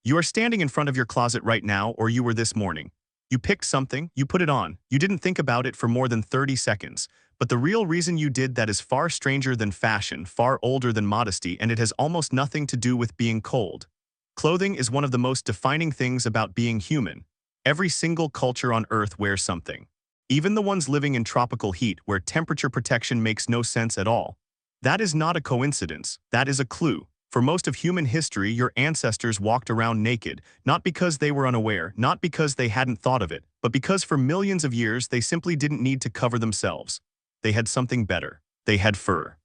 You are standing in front of your closet right now, or you were this morning. You picked something, you put it on. You didn't think about it for more than 30 seconds. But the real reason you did that is far stranger than fashion, far older than modesty, and it has almost nothing to do with being cold. Clothing is one of the most defining things about being human. Every single culture on Earth wears something. Even the ones living in tropical heat where temperature protection makes no sense at all. That is not a coincidence, that is a clue. For most of human history, your ancestors walked around naked, not because they were unaware, not because they hadn't thought of it, but because for millions of years they simply didn't need to cover themselves. They had something better. They had fur.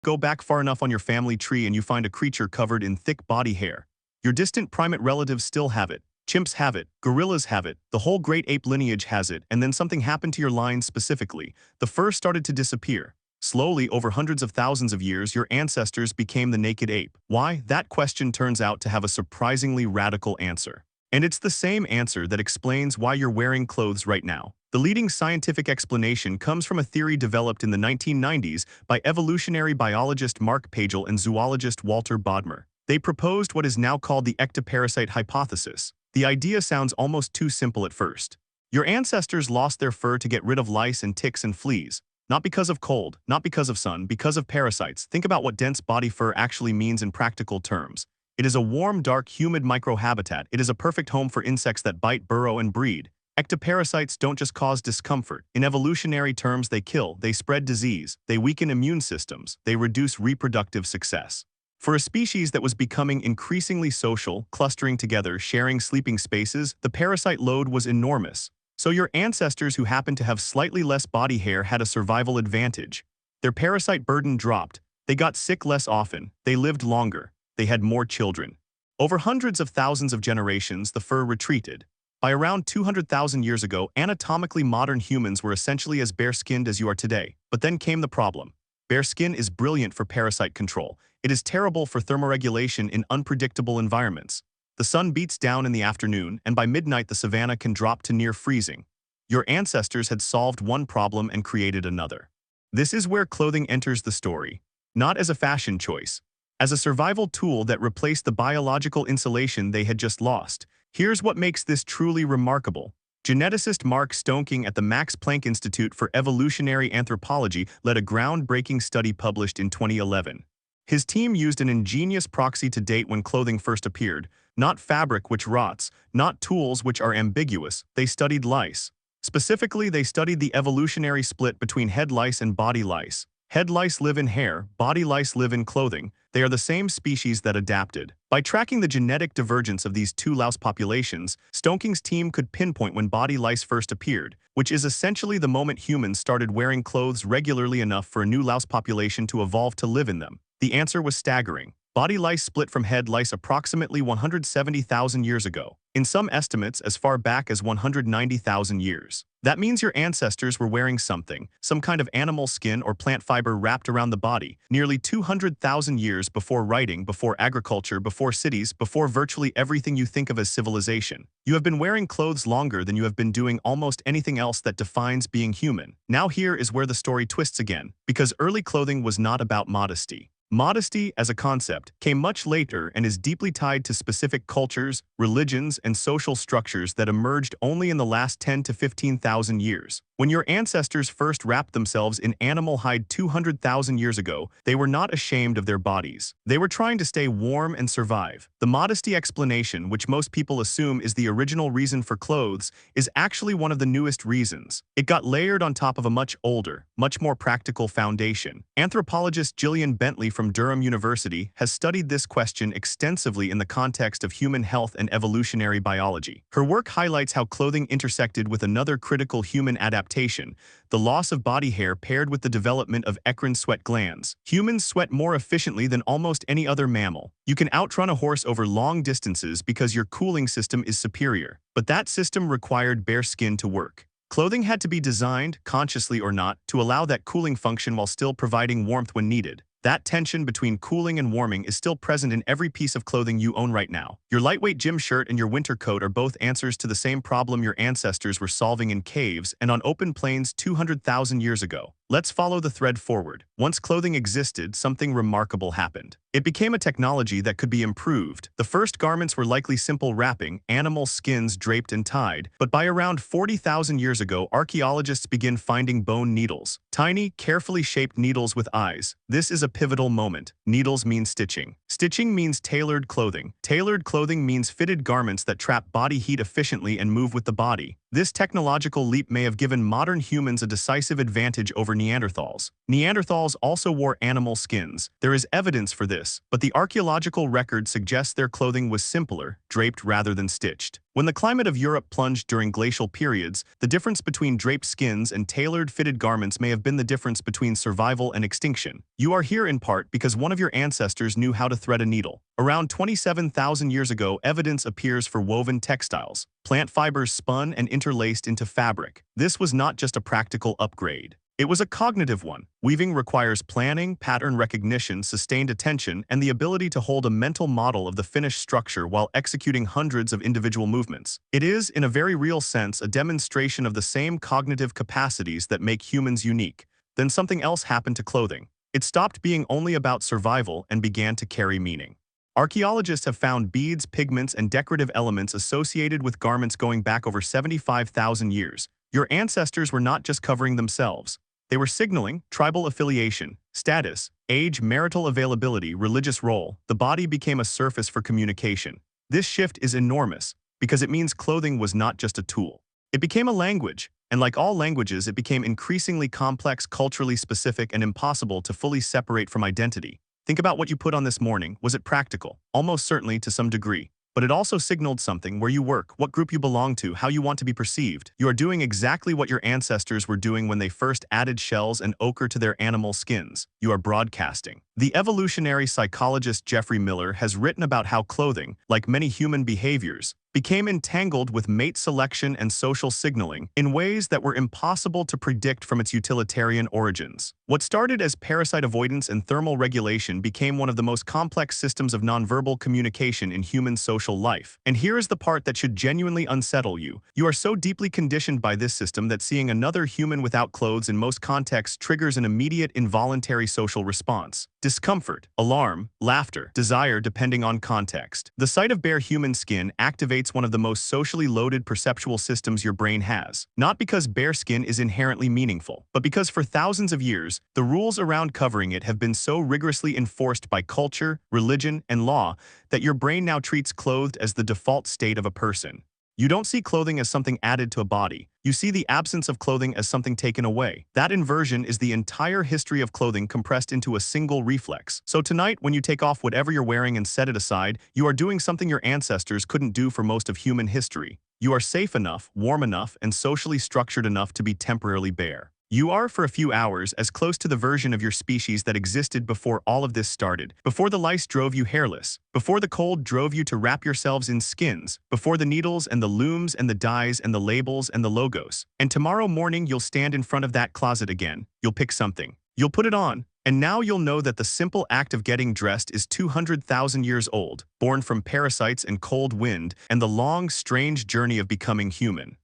Go back far enough on your family tree and you find a creature covered in thick body hair. Your distant primate relatives still have it. Chimps have it. Gorillas have it. The whole great ape lineage has it. And then something happened to your line specifically. The fur started to disappear. Slowly, over hundreds of thousands of years, your ancestors became the naked ape. Why? That question turns out to have a surprisingly radical answer. And it's the same answer that explains why you're wearing clothes right now. The leading scientific explanation comes from a theory developed in the 1990s by evolutionary biologist Mark Pagel and zoologist Walter Bodmer. They proposed what is now called the ectoparasite hypothesis. The idea sounds almost too simple at first. Your ancestors lost their fur to get rid of lice and ticks and fleas. Not because of cold, not because of sun, because of parasites. Think about what dense body fur actually means in practical terms. It is a warm, dark, humid microhabitat. It is a perfect home for insects that bite, burrow, and breed. Ectoparasites don't just cause discomfort. In evolutionary terms, they kill, they spread disease, they weaken immune systems, they reduce reproductive success. For a species that was becoming increasingly social, clustering together, sharing sleeping spaces, the parasite load was enormous. So your ancestors who happened to have slightly less body hair had a survival advantage. Their parasite burden dropped. They got sick less often. They lived longer. They had more children. Over hundreds of thousands of generations, the fur retreated. By around 200,000 years ago, anatomically modern humans were essentially as bare-skinned as you are today. But then came the problem. Bare skin is brilliant for parasite control. It is terrible for thermoregulation in unpredictable environments. The sun beats down in the afternoon, and by midnight the savanna can drop to near freezing. Your ancestors had solved one problem and created another. This is where clothing enters the story. Not as a fashion choice. As a survival tool that replaced the biological insulation they had just lost. Here's what makes this truly remarkable. Geneticist Mark Stoneking at the Max Planck Institute for Evolutionary Anthropology led a groundbreaking study published in 2011. His team used an ingenious proxy to date when clothing first appeared. Not fabric which rots, not tools which are ambiguous. They studied lice. Specifically, they studied the evolutionary split between head lice and body lice. Head lice live in hair, body lice live in clothing. They are the same species that adapted. By tracking the genetic divergence of these two louse populations, Stoneking's team could pinpoint when body lice first appeared, which is essentially the moment humans started wearing clothes regularly enough for a new louse population to evolve to live in them. The answer was staggering. Body lice split from head lice approximately 170,000 years ago. In some estimates, as far back as 190,000 years. That means your ancestors were wearing something, some kind of animal skin or plant fiber wrapped around the body, nearly 200,000 years before writing, before agriculture, before cities, before virtually everything you think of as civilization. You have been wearing clothes longer than you have been doing almost anything else that defines being human. Now here is where the story twists again, because early clothing was not about modesty. Modesty, as a concept, came much later and is deeply tied to specific cultures, religions, and social structures that emerged only in the last 10 to 15,000 years. When your ancestors first wrapped themselves in animal hide 200,000 years ago, they were not ashamed of their bodies. They were trying to stay warm and survive. The modesty explanation, which most people assume is the original reason for clothes, is actually one of the newest reasons. It got layered on top of a much older, much more practical foundation. Anthropologist Gillian Bentley from Durham University has studied this question extensively in the context of human health and evolutionary biology. Her work highlights how clothing intersected with another critical human adaptation, the loss of body hair paired with the development of eccrine sweat glands. Humans sweat more efficiently than almost any other mammal. You can outrun a horse over long distances because your cooling system is superior. But that system required bare skin to work. Clothing had to be designed, consciously or not, to allow that cooling function while still providing warmth when needed. That tension between cooling and warming is still present in every piece of clothing you own right now. Your lightweight gym shirt and your winter coat are both answers to the same problem your ancestors were solving in caves and on open plains 200,000 years ago. Let's follow the thread forward. Once clothing existed, something remarkable happened. It became a technology that could be improved. The first garments were likely simple wrapping, animal skins draped and tied, but by around 40,000 years ago, archaeologists began finding bone needles. Tiny, carefully shaped needles with eyes. This is a pivotal moment. Needles mean stitching. Stitching means tailored clothing. Tailored clothing means fitted garments that trap body heat efficiently and move with the body. This technological leap may have given modern humans a decisive advantage over Neanderthals. Neanderthals also wore animal skins. There is evidence for this, but the archaeological record suggests their clothing was simpler, draped rather than stitched. When the climate of Europe plunged during glacial periods, the difference between draped skins and tailored fitted garments may have been the difference between survival and extinction. You are here in part because one of your ancestors knew how to thread a needle. Around 27,000 years ago, evidence appears for woven textiles. Plant fibers spun and interlaced into fabric. This was not just a practical upgrade. It was a cognitive one. Weaving requires planning, pattern recognition, sustained attention, and the ability to hold a mental model of the finished structure while executing hundreds of individual movements. It is, in a very real sense, a demonstration of the same cognitive capacities that make humans unique. Then something else happened to clothing. It stopped being only about survival and began to carry meaning. Archaeologists have found beads, pigments, and decorative elements associated with garments going back over 75,000 years. Your ancestors were not just covering themselves. They were signaling tribal affiliation, status, age, marital availability, religious role. The body became a surface for communication. This shift is enormous because it means clothing was not just a tool. It became a language, and like all languages, it became increasingly complex, culturally specific, and impossible to fully separate from identity. Think about what you put on this morning. Was it practical? Almost certainly to some degree. But it also signaled something: where you work, what group you belong to, how you want to be perceived. You are doing exactly what your ancestors were doing when they first added shells and ochre to their animal skins. You are broadcasting. The evolutionary psychologist Jeffrey Miller has written about how clothing, like many human behaviors, became entangled with mate selection and social signaling in ways that were impossible to predict from its utilitarian origins. What started as parasite avoidance and thermal regulation became one of the most complex systems of nonverbal communication in human social life. And here is the part that should genuinely unsettle you. You are so deeply conditioned by this system that seeing another human without clothes in most contexts triggers an immediate involuntary social response. Discomfort, alarm, laughter, desire depending on context. The sight of bare human skin activates one of the most socially loaded perceptual systems your brain has. Not because bare skin is inherently meaningful, but because for thousands of years, the rules around covering it have been so rigorously enforced by culture, religion, and law that your brain now treats clothed as the default state of a person. You don't see clothing as something added to a body. You see the absence of clothing as something taken away. That inversion is the entire history of clothing compressed into a single reflex. So tonight, when you take off whatever you're wearing and set it aside, you are doing something your ancestors couldn't do for most of human history. You are safe enough, warm enough, and socially structured enough to be temporarily bare. You are, for a few hours, as close to the version of your species that existed before all of this started, before the lice drove you hairless, before the cold drove you to wrap yourselves in skins, before the needles and the looms and the dyes and the labels and the logos. And tomorrow morning you'll stand in front of that closet again. You'll pick something. You'll put it on. And now you'll know that the simple act of getting dressed is 200,000 years old, born from parasites and cold wind and the long, strange journey of becoming human.